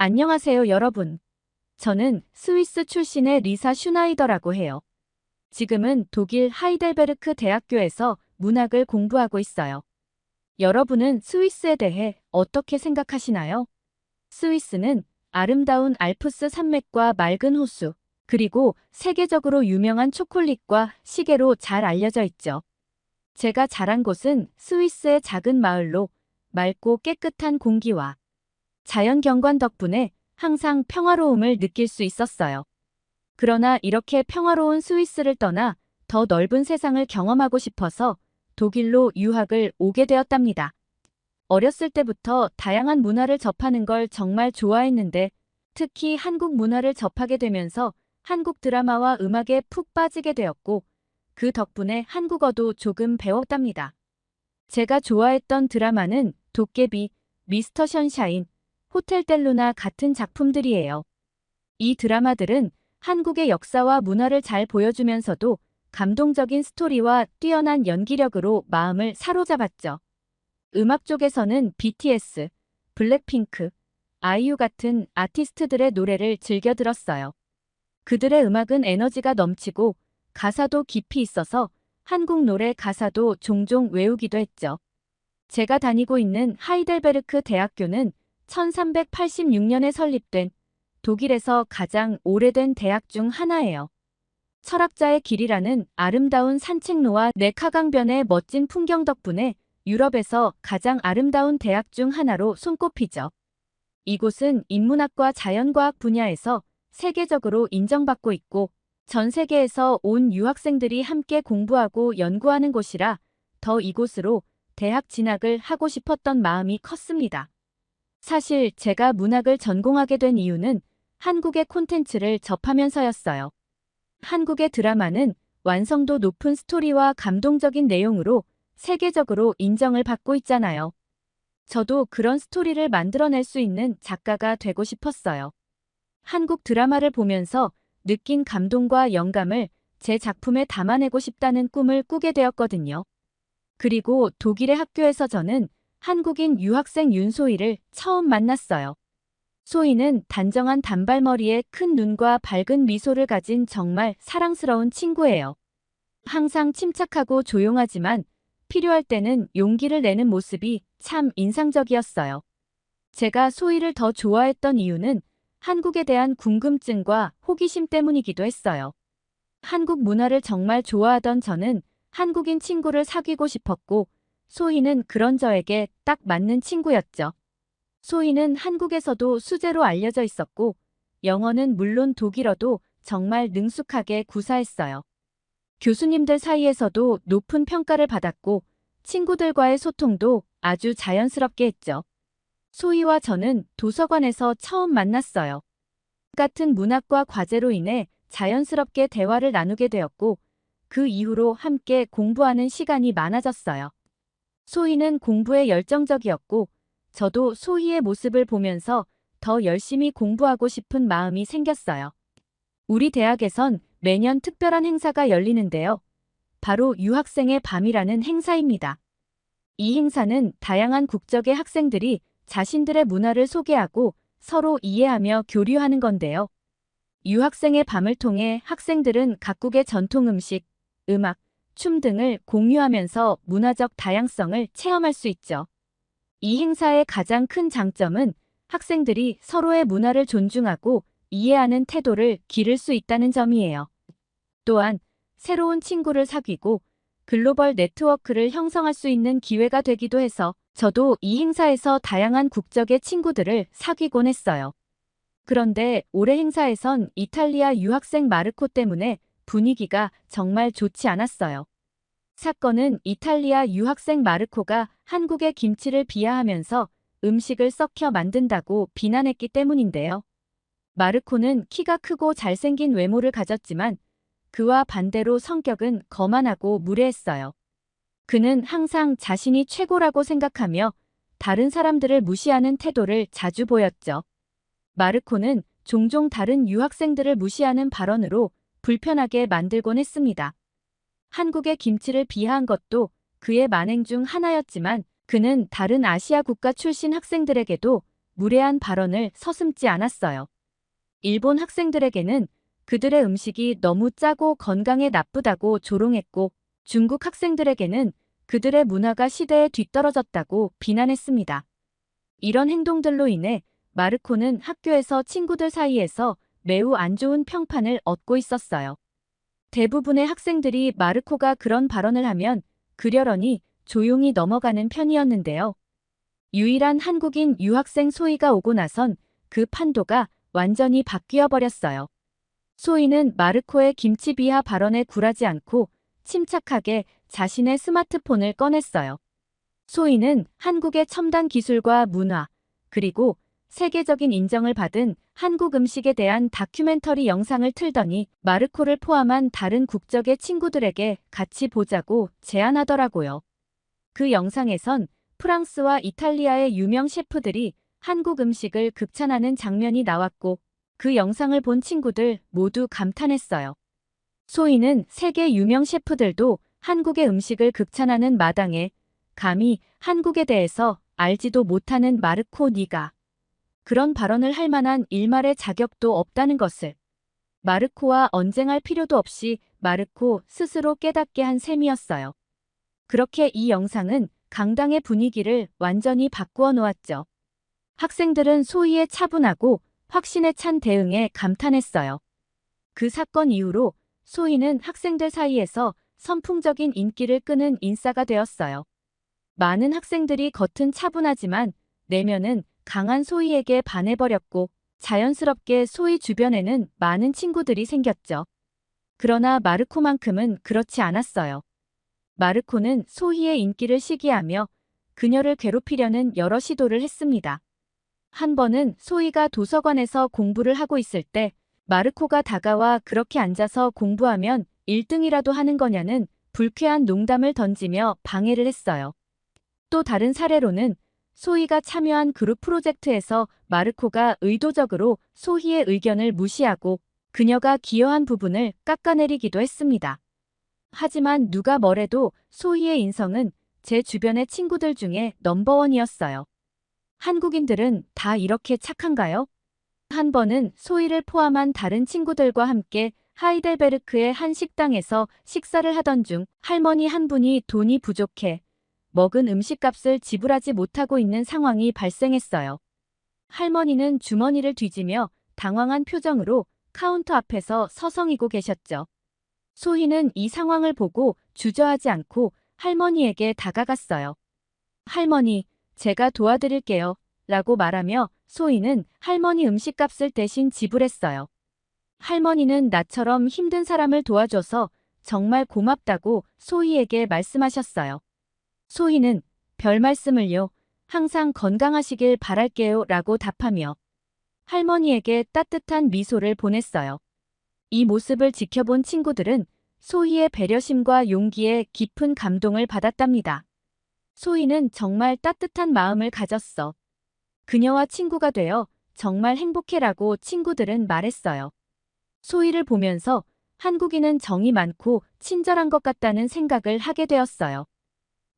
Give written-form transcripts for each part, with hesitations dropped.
안녕하세요, 여러분. 저는 스위스 출신의 리사 슈나이더라고 해요. 지금은 독일 하이델베르크 대학교에서 문학을 공부하고 있어요. 여러분은 스위스에 대해 어떻게 생각하시나요? 스위스는 아름다운 알프스 산맥과 맑은 호수, 그리고 세계적으로 유명한 초콜릿과 시계로 잘 알려져 있죠. 제가 자란 곳은 스위스의 작은 마을로 맑고 깨끗한 공기와 자연 경관 덕분에 항상 평화로움을 느낄 수 있었어요. 그러나 이렇게 평화로운 스위스를 떠나 더 넓은 세상을 경험하고 싶어서 독일로 유학을 오게 되었답니다. 어렸을 때부터 다양한 문화를 접하는 걸 정말 좋아했는데 특히 한국 문화를 접하게 되면서 한국 드라마와 음악에 푹 빠지게 되었고 그 덕분에 한국어도 조금 배웠답니다. 제가 좋아했던 드라마는 도깨비, 미스터 션샤인, 호텔 델루나 같은 작품들이에요. 이 드라마들은 한국의 역사와 문화를 잘 보여주면서도 감동적인 스토리와 뛰어난 연기력으로 마음을 사로잡았죠. 음악 쪽에서는 BTS, 블랙핑크, 아이유 같은 아티스트들의 노래를 즐겨 들었어요. 그들의 음악은 에너지가 넘치고 가사도 깊이 있어서 한국 노래 가사도 종종 외우기도 했죠. 제가 다니고 있는 하이델베르크 대학교는 1386년에 설립된 독일에서 가장 오래된 대학 중 하나예요. 철학자의 길이라는 아름다운 산책로와 네카강변의 멋진 풍경 덕분에 유럽에서 가장 아름다운 대학 중 하나로 손꼽히죠. 이곳은 인문학과 자연과학 분야에서 세계적으로 인정받고 있고 전 세계에서 온 유학생들이 함께 공부하고 연구하는 곳이라 더 이곳으로 대학 진학을 하고 싶었던 마음이 컸습니다. 사실 제가 문학을 전공하게 된 이유는 한국의 콘텐츠를 접하면서였어요. 한국의 드라마는 완성도 높은 스토리와 감동적인 내용으로 세계적으로 인정을 받고 있잖아요. 저도 그런 스토리를 만들어낼 수 있는 작가가 되고 싶었어요. 한국 드라마를 보면서 느낀 감동과 영감을 제 작품에 담아내고 싶다는 꿈을 꾸게 되었거든요. 그리고 독일의 학교에서 저는 한국인 유학생 윤소희를 처음 만났어요. 소희는 단정한 단발머리에 큰 눈과 밝은 미소를 가진 정말 사랑스러운 친구예요. 항상 침착하고 조용하지만 필요할 때는 용기를 내는 모습이 참 인상적이었어요. 제가 소희를 더 좋아했던 이유는 한국에 대한 궁금증과 호기심 때문이기도 했어요. 한국 문화를 정말 좋아하던 저는 한국인 친구를 사귀고 싶었고 소희는 그런 저에게 딱 맞는 친구였죠. 소희는 한국에서도 수재로 알려져 있었고 영어는 물론 독일어도 정말 능숙하게 구사했어요. 교수님들 사이에서도 높은 평가를 받았고 친구들과의 소통도 아주 자연스럽게 했죠. 소희와 저는 도서관에서 처음 만났어요. 같은 문학과 과제로 인해 자연스럽게 대화를 나누게 되었고 그 이후로 함께 공부하는 시간이 많아졌어요. 소희는 공부에 열정적이었고 저도 소희의 모습을 보면서 더 열심히 공부하고 싶은 마음이 생겼어요. 우리 대학에선 매년 특별한 행사가 열리는데요. 바로 유학생의 밤이라는 행사입니다. 이 행사는 다양한 국적의 학생들이 자신들의 문화를 소개하고 서로 이해하며 교류하는 건데요. 유학생의 밤을 통해 학생들은 각국의 전통 음식, 음악, 춤 등을 공유하면서 문화적 다양성을 체험할 수 있죠. 이 행사의 가장 큰 장점은 학생들이 서로의 문화를 존중하고 이해하는 태도를 기를 수 있다는 점이에요. 또한 새로운 친구를 사귀고 글로벌 네트워크를 형성할 수 있는 기회가 되기도 해서 저도 이 행사에서 다양한 국적의 친구들을 사귀곤 했어요. 그런데 올해 행사에선 이탈리아 유학생 마르코 때문에 분위기가 정말 좋지 않았어요. 사건은 이탈리아 유학생 마르코가 한국의 김치를 비하하면서 음식을 썩혀 만든다고 비난했기 때문인데요. 마르코는 키가 크고 잘생긴 외모를 가졌지만 그와 반대로 성격은 거만하고 무례했어요. 그는 항상 자신이 최고라고 생각하며 다른 사람들을 무시하는 태도를 자주 보였죠. 마르코는 종종 다른 유학생들을 무시하는 발언으로 불편하게 만들곤 했습니다. 한국의 김치를 비하한 것도 그의 만행 중 하나였지만 그는 다른 아시아 국가 출신 학생들에게도 무례한 발언을 서슴지 않았어요. 일본 학생들에게는 그들의 음식이 너무 짜고 건강에 나쁘다고 조롱했고, 중국 학생들에게는 그들의 문화가 시대에 뒤떨어졌다고 비난했습니다. 이런 행동들로 인해 마르코는 학교에서 친구들 사이에서 매우 안 좋은 평판을 얻고 있었어요. 대부분의 학생들이 마르코가 그런 발언을 하면 그려러니 조용히 넘어가는 편이었는데요. 유일한 한국인 유학생 소희가 오고 나선 그 판도가 완전히 바뀌어 버렸어요. 소희는 마르코의 김치 비하 발언에 굴하지 않고 침착하게 자신의 스마트폰을 꺼냈어요. 소희는 한국의 첨단 기술과 문화, 그리고 세계적인 인정을 받은 한국 음식에 대한 다큐멘터리 영상을 틀더니 마르코를 포함한 다른 국적의 친구들에게 같이 보자고 제안하더라고요. 그 영상에선 프랑스와 이탈리아의 유명 셰프들이 한국 음식을 극찬하는 장면이 나왔고, 그 영상을 본 친구들 모두 감탄했어요. 소희는 세계 유명 셰프들도 한국의 음식을 극찬하는 마당에 감히 한국에 대해서 알지도 못하는 마르코 네가 그런 발언을 할 만한 일말의 자격도 없다는 것을 마르코와 언쟁할 필요도 없이 마르코 스스로 깨닫게 한 셈이었어요. 그렇게 이 영상은 강당의 분위기를 완전히 바꾸어 놓았죠. 학생들은 소희의 차분하고 확신에 찬 대응에 감탄했어요. 그 사건 이후로 소희는 학생들 사이에서 선풍적인 인기를 끄는 인싸가 되었어요. 많은 학생들이 겉은 차분하지만 내면은 강한 소희에게 반해버렸고, 자연스럽게 소희 주변에는 많은 친구들이 생겼죠. 그러나 마르코만큼은 그렇지 않았어요. 마르코는 소희의 인기를 시기하며 그녀를 괴롭히려는 여러 시도를 했습니다. 한 번은 소희가 도서관에서 공부를 하고 있을 때 마르코가 다가와 그렇게 앉아서 공부하면 1등이라도 하는 거냐는 불쾌한 농담을 던지며 방해를 했어요. 또 다른 사례로는 소희가 참여한 그룹 프로젝트에서 마르코가 의도적으로 소희의 의견을 무시하고 그녀가 기여한 부분을 깎아내리기도 했습니다. 하지만 누가 뭐래도 소희의 인성은 제 주변의 친구들 중에 넘버원이었어요. 한국인들은 다 이렇게 착한가요? 한 번은 소희를 포함한 다른 친구들과 함께 하이델베르크의 한 식당에서 식사를 하던 중 할머니 한 분이 돈이 부족해 먹은 음식값을 지불하지 못하고 있는 상황이 발생했어요. 할머니는 주머니를 뒤지며 당황한 표정으로 카운터 앞에서 서성이고 계셨죠. 소희는 이 상황을 보고 주저하지 않고 할머니에게 다가갔어요. 할머니, 제가 도와드릴게요. 라고 말하며 소희는 할머니 음식값을 대신 지불했어요. 할머니는 나처럼 힘든 사람을 도와줘서 정말 고맙다고 소희에게 말씀하셨어요. 소희는 별 말씀을요. 항상 건강하시길 바랄게요. 라고 답하며 할머니에게 따뜻한 미소를 보냈어요. 이 모습을 지켜본 친구들은 소희의 배려심과 용기에 깊은 감동을 받았답니다. 소희는 정말 따뜻한 마음을 가졌어. 그녀와 친구가 되어 정말 행복해라고 친구들은 말했어요. 소희를 보면서 한국인은 정이 많고 친절한 것 같다는 생각을 하게 되었어요.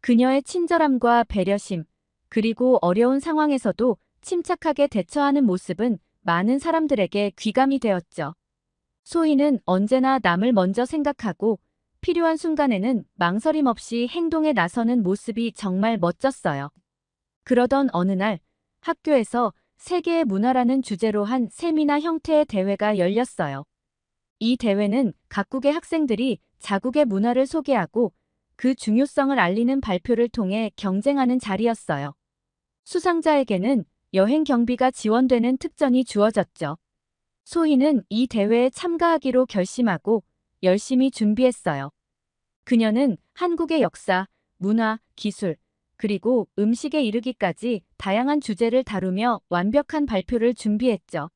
그녀의 친절함과 배려심, 그리고 어려운 상황에서도 침착하게 대처하는 모습은 많은 사람들에게 귀감이 되었죠. 소희는 언제나 남을 먼저 생각하고 필요한 순간에는 망설임 없이 행동에 나서는 모습이 정말 멋졌어요. 그러던 어느 날 학교에서 세계의 문화라는 주제로 한 세미나 형태의 대회가 열렸어요. 이 대회는 각국의 학생들이 자국의 문화를 소개하고 그 중요성을 알리는 발표를 통해 경쟁하는 자리였어요. 수상자에게는 여행 경비가 지원되는 특전이 주어졌죠. 소희는 이 대회에 참가하기로 결심하고 열심히 준비했어요. 그녀는 한국의 역사, 문화, 기술, 그리고 음식에 이르기까지 다양한 주제를 다루며 완벽한 발표를 준비했죠.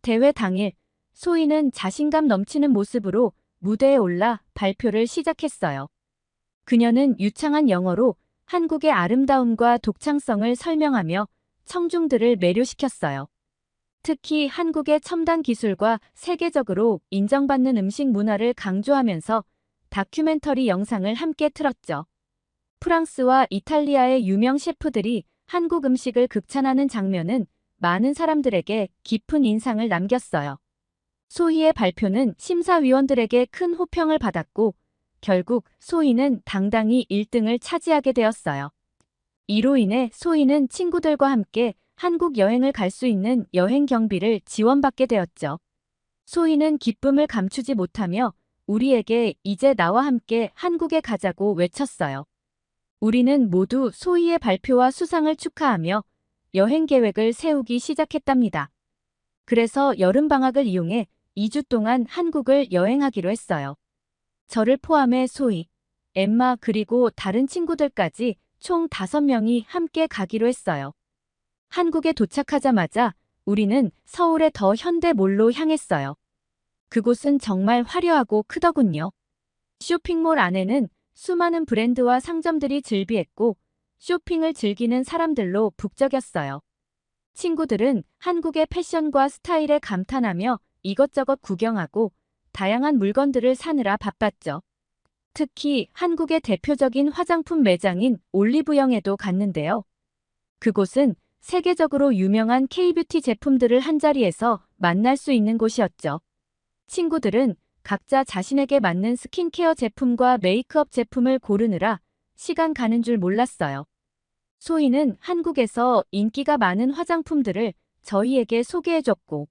대회 당일, 소희는 자신감 넘치는 모습으로 무대에 올라 발표를 시작했어요. 그녀는 유창한 영어로 한국의 아름다움과 독창성을 설명하며 청중들을 매료시켰어요. 특히 한국의 첨단 기술과 세계적으로 인정받는 음식 문화를 강조하면서 다큐멘터리 영상을 함께 틀었죠. 프랑스와 이탈리아의 유명 셰프들이 한국 음식을 극찬하는 장면은 많은 사람들에게 깊은 인상을 남겼어요. 소희의 발표는 심사위원들에게 큰 호평을 받았고 결국 소희는 당당히 1등을 차지하게 되었어요. 이로 인해 소희는 친구들과 함께 한국 여행을 갈 수 있는 여행 경비를 지원받게 되었죠. 소희는 기쁨을 감추지 못하며 우리에게 이제 나와 함께 한국에 가자고 외쳤어요. 우리는 모두 소희의 발표와 수상을 축하하며 여행 계획을 세우기 시작했답니다. 그래서 여름방학을 이용해 2주 동안 한국을 여행하기로 했어요. 저를 포함해 소희, 엠마 그리고 다른 친구들까지 총 5명이 함께 가기로 했어요. 한국에 도착하자마자 우리는 서울의 더 현대몰로 향했어요. 그곳은 정말 화려하고 크더군요. 쇼핑몰 안에는 수많은 브랜드와 상점들이 즐비했고 쇼핑을 즐기는 사람들로 북적였어요. 친구들은 한국의 패션과 스타일에 감탄하며 이것저것 구경하고 다양한 물건들을 사느라 바빴죠. 특히 한국의 대표적인 화장품 매장인 올리브영에도 갔는데요. 그곳은 세계적으로 유명한 K-뷰티 제품들을 한자리에서 만날 수 있는 곳이었죠. 친구들은 각자 자신에게 맞는 스킨케어 제품과 메이크업 제품을 고르느라 시간 가는 줄 몰랐어요. 소희는 한국에서 인기가 많은 화장품들을 저희에게 소개해줬고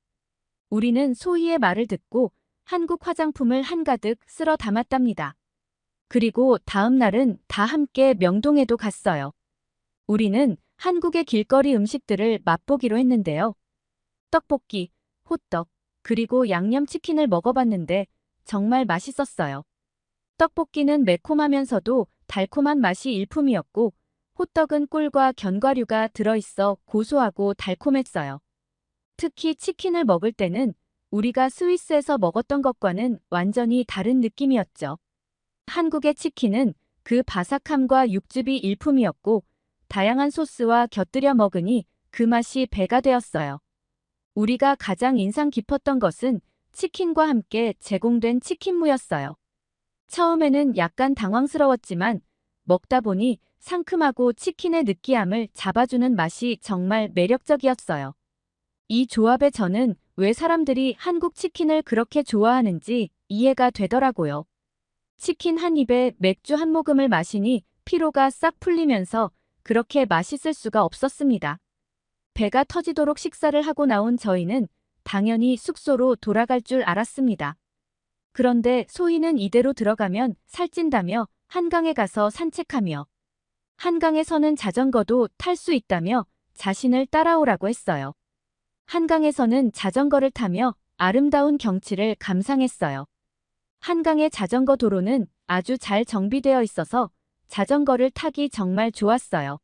우리는 소희의 말을 듣고 한국 화장품을 한가득 쓸어 담았답니다. 그리고 다음 날은 다 함께 명동에도 갔어요. 우리는 한국의 길거리 음식들을 맛보기로 했는데요. 떡볶이, 호떡, 그리고 양념치킨을 먹어봤는데 정말 맛있었어요. 떡볶이는 매콤하면서도 달콤한 맛이 일품이었고 호떡은 꿀과 견과류가 들어있어 고소하고 달콤했어요. 특히 치킨을 먹을 때는 우리가 스위스에서 먹었던 것과는 완전히 다른 느낌이었죠. 한국의 치킨은 그 바삭함과 육즙이 일품이었고 다양한 소스와 곁들여 먹으니 그 맛이 배가 되었어요. 우리가 가장 인상 깊었던 것은 치킨과 함께 제공된 치킨무였어요. 처음에는 약간 당황스러웠지만 먹다 보니 상큼하고 치킨의 느끼함을 잡아주는 맛이 정말 매력적이었어요. 이 조합에 저는 왜 사람들이 한국 치킨을 그렇게 좋아하는지 이해가 되더라고요. 치킨 한 입에 맥주 한 모금을 마시니 피로가 싹 풀리면서 그렇게 맛있을 수가 없었습니다. 배가 터지도록 식사를 하고 나온 저희는 당연히 숙소로 돌아갈 줄 알았습니다. 그런데 소희는 이대로 들어가면 살찐다며 한강에 가서 산책하며 한강에서는 자전거도 탈 수 있다며 자신을 따라오라고 했어요. 한강에서는 자전거를 타며 아름다운 경치를 감상했어요. 한강의 자전거 도로는 아주 잘 정비되어 있어서 자전거를 타기 정말 좋았어요.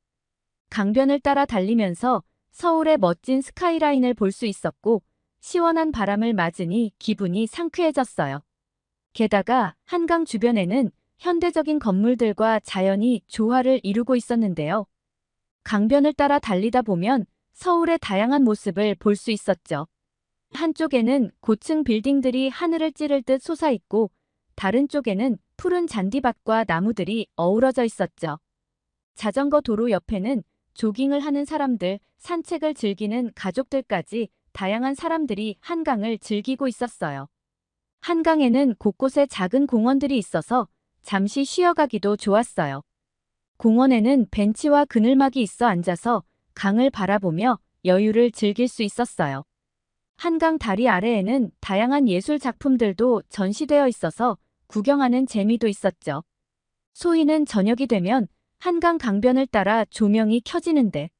강변을 따라 달리면서 서울의 멋진 스카이라인을 볼 수 있었고 시원한 바람을 맞으니 기분이 상쾌해졌어요. 게다가 한강 주변에는 현대적인 건물들과 자연이 조화를 이루고 있었는데요. 강변을 따라 달리다 보면 서울의 다양한 모습을 볼 수 있었죠. 한쪽에는 고층 빌딩들이 하늘을 찌를 듯 솟아있고 다른 쪽에는 푸른 잔디밭과 나무들이 어우러져 있었죠. 자전거 도로 옆에는 조깅을 하는 사람들, 산책을 즐기는 가족들까지 다양한 사람들이 한강을 즐기고 있었어요. 한강에는 곳곳에 작은 공원들이 있어서 잠시 쉬어가기도 좋았어요. 공원에는 벤치와 그늘막이 있어 앉아서 강을 바라보며 여유를 즐길 수 있었어요. 한강 다리 아래에는 다양한 예술 작품들도 전시되어 있어서 구경하는 재미도 있었죠. 소희는 저녁이 되면 한강 강변을 따라 조명이 켜지는데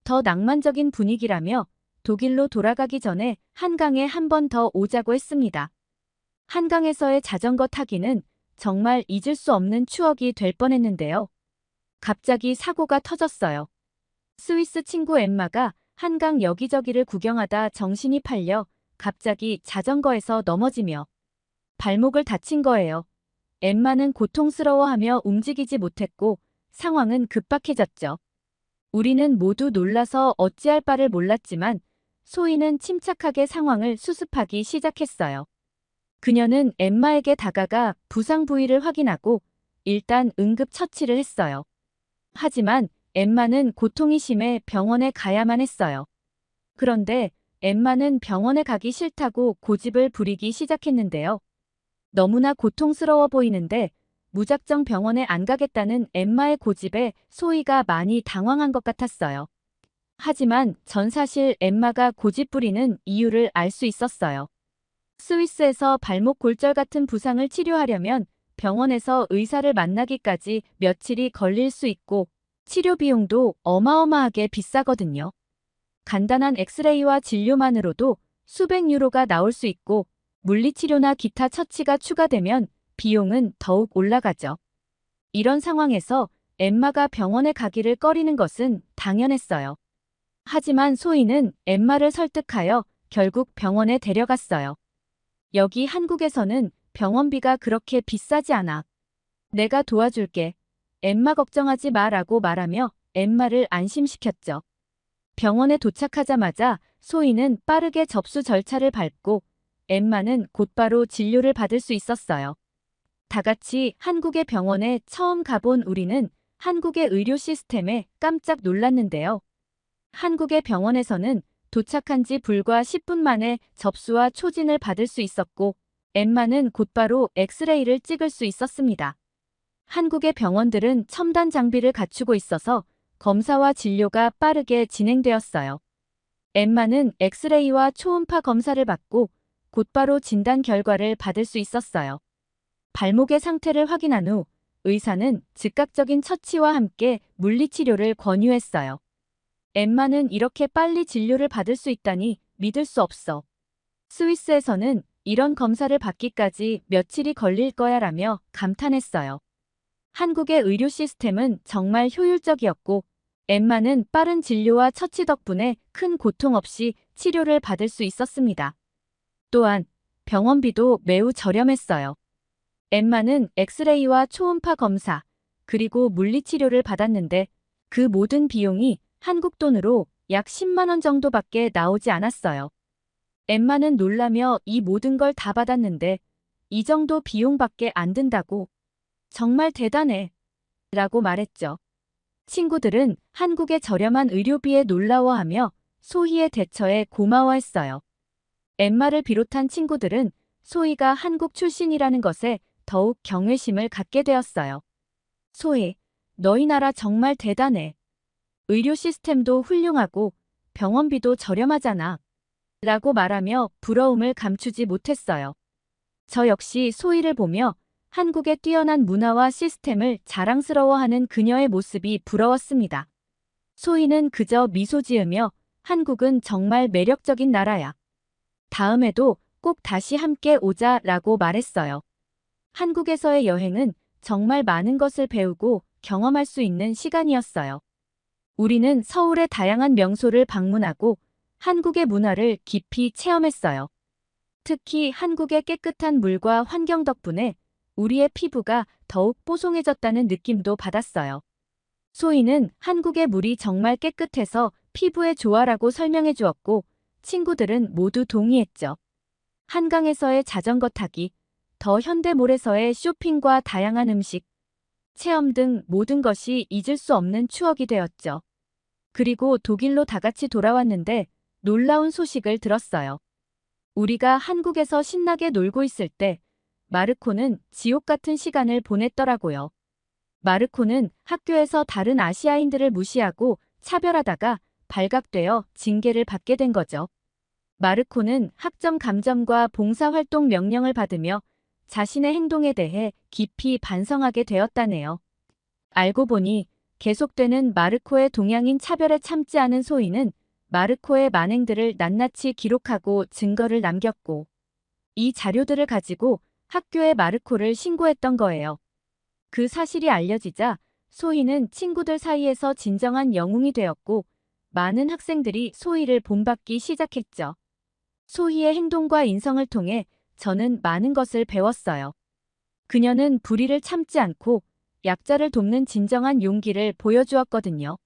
더 낭만적인 분위기라며 독일로 돌아가기 전에 한강에 한 번 더 오자고 했습니다. 한강에서의 자전거 타기는 정말 잊을 수 없는 추억이 될 뻔했는데요. 갑자기 사고가 터졌어요. 스위스 친구 엠마가 한강 여기저기를 구경하다 정신이 팔려 갑자기 자전거에서 넘어지며 발목을 다친 거예요. 엠마는 고통스러워하며 움직이지 못했고 상황은 급박해졌죠. 우리는 모두 놀라서 어찌할 바를 몰랐지만 소희는 침착하게 상황을 수습하기 시작했어요. 그녀는 엠마에게 다가가 부상 부위를 확인하고 일단 응급 처치를 했어요. 하지만 엠마는 고통이 심해 병원에 가야만 했어요. 그런데 엠마는 병원에 가기 싫다고 고집을 부리기 시작했는데요. 너무나 고통스러워 보이는데 무작정 병원에 안 가겠다는 엠마의 고집에 소희가 많이 당황한 것 같았어요. 하지만 전 사실 엠마가 고집 부리는 이유를 알 수 있었어요. 스위스에서 발목 골절 같은 부상을 치료하려면 병원에서 의사를 만나기까지 며칠이 걸릴 수 있고 치료 비용도 어마어마하게 비싸거든요. 간단한 엑스레이와 진료만으로도 수백 유로가 나올 수 있고 물리치료나 기타 처치가 추가되면 비용은 더욱 올라가죠. 이런 상황에서 엠마가 병원에 가기를 꺼리는 것은 당연했어요. 하지만 소희는 엠마를 설득하여 결국 병원에 데려갔어요. 여기 한국에서는 병원비가 그렇게 비싸지 않아. 내가 도와줄게. 엠마 걱정하지 마라고 말하며 엠마를 안심시켰죠. 병원에 도착하자마자 소희는 빠르게 접수 절차를 밟고 엠마는 곧바로 진료를 받을 수 있었어요. 다 같이 한국의 병원에 처음 가본 우리는 한국의 의료 시스템에 깜짝 놀랐는데요. 한국의 병원에서는 도착한 지 불과 10분 만에 접수와 초진을 받을 수 있었고 엠마는 곧바로 엑스레이를 찍을 수 있었습니다. 한국의 병원들은 첨단 장비를 갖추고 있어서 검사와 진료가 빠르게 진행되었어요. 엠마는 엑스레이와 초음파 검사를 받고 곧바로 진단 결과를 받을 수 있었어요. 발목의 상태를 확인한 후 의사는 즉각적인 처치와 함께 물리치료를 권유했어요. 엠마는 이렇게 빨리 진료를 받을 수 있다니 믿을 수 없어. 스위스에서는 이런 검사를 받기까지 며칠이 걸릴 거야 라며 감탄했어요. 한국의 의료 시스템은 정말 효율적이었고 엠마는 빠른 진료와 처치 덕분에 큰 고통 없이 치료를 받을 수 있었습니다. 또한 병원비도 매우 저렴했어요. 엠마는 엑스레이와 초음파 검사, 그리고 물리치료를 받았는데 그 모든 비용이 한국 돈으로 약 10만 원 정도밖에 나오지 않았어요. 엠마는 놀라며 이 모든 걸 다 받았는데 이 정도 비용밖에 안 든다고. 정말 대단해. 라고 말했죠. 친구들은 한국의 저렴한 의료비에 놀라워하며 소희의 대처에 고마워했어요. 엠마를 비롯한 친구들은 소희가 한국 출신이라는 것에 더욱 경외심을 갖게 되었어요. 소희, 너희 나라 정말 대단해. 의료 시스템도 훌륭하고 병원비도 저렴하잖아. 라고 말하며 부러움을 감추지 못했어요. 저 역시 소희를 보며 한국의 뛰어난 문화와 시스템을 자랑스러워하는 그녀의 모습이 부러웠습니다. 소희는 그저 미소 지으며 한국은 정말 매력적인 나라야. 다음에도 꼭 다시 함께 오자 라고 말했어요. 한국에서의 여행은 정말 많은 것을 배우고 경험할 수 있는 시간이었어요. 우리는 서울의 다양한 명소를 방문하고 한국의 문화를 깊이 체험했어요. 특히 한국의 깨끗한 물과 환경 덕분에 우리의 피부가 더욱 뽀송해졌다는 느낌도 받았어요. 소희는 한국의 물이 정말 깨끗해서 피부에 좋아라고 설명해 주었고 친구들은 모두 동의했죠. 한강에서의 자전거 타기, 더 현대몰에서의 쇼핑과 다양한 음식, 체험 등 모든 것이 잊을 수 없는 추억이 되었죠. 그리고 독일로 다 같이 돌아왔는데 놀라운 소식을 들었어요. 우리가 한국에서 신나게 놀고 있을 때 마르코는 지옥 같은 시간을 보냈더라고요. 마르코는 학교에서 다른 아시아인들을 무시하고 차별하다가 발각되어 징계를 받게 된 거죠. 마르코는 학점 감점과 봉사활동 명령을 받으며 자신의 행동에 대해 깊이 반성하게 되었다네요. 알고 보니 계속되는 마르코의 동양인 차별에 참지 않은 소희는 마르코의 만행들을 낱낱이 기록하고 증거를 남겼고 이 자료들을 가지고 학교에 마르코를 신고했던 거예요. 그 사실이 알려지자 소희는 친구들 사이에서 진정한 영웅이 되었고 많은 학생들이 소희를 본받기 시작했죠. 소희의 행동과 인성을 통해 저는 많은 것을 배웠어요. 그녀는 불의를 참지 않고 약자를 돕는 진정한 용기를 보여주었거든요.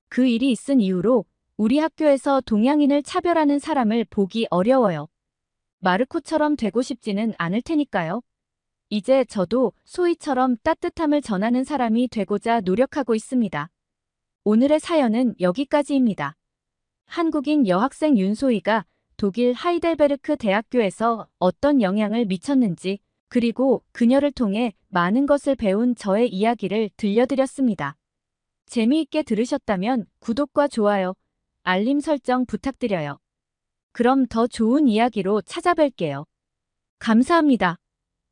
그 일이 있은 이후로 우리 학교에서 동양인을 차별하는 사람을 보기 어려워요. 마르코처럼 되고 싶지는 않을 테니까요. 이제 저도 소희처럼 따뜻함을 전하는 사람이 되고자 노력하고 있습니다. 오늘의 사연은 여기까지입니다. 한국인 여학생 윤소희가 독일 하이델베르크 대학교에서 어떤 영향을 미쳤는지, 그리고 그녀를 통해 많은 것을 배운 저의 이야기를 들려드렸습니다. 재미있게 들으셨다면 구독과 좋아요, 알림 설정 부탁드려요. 그럼 더 좋은 이야기로 찾아뵐게요. 감사합니다.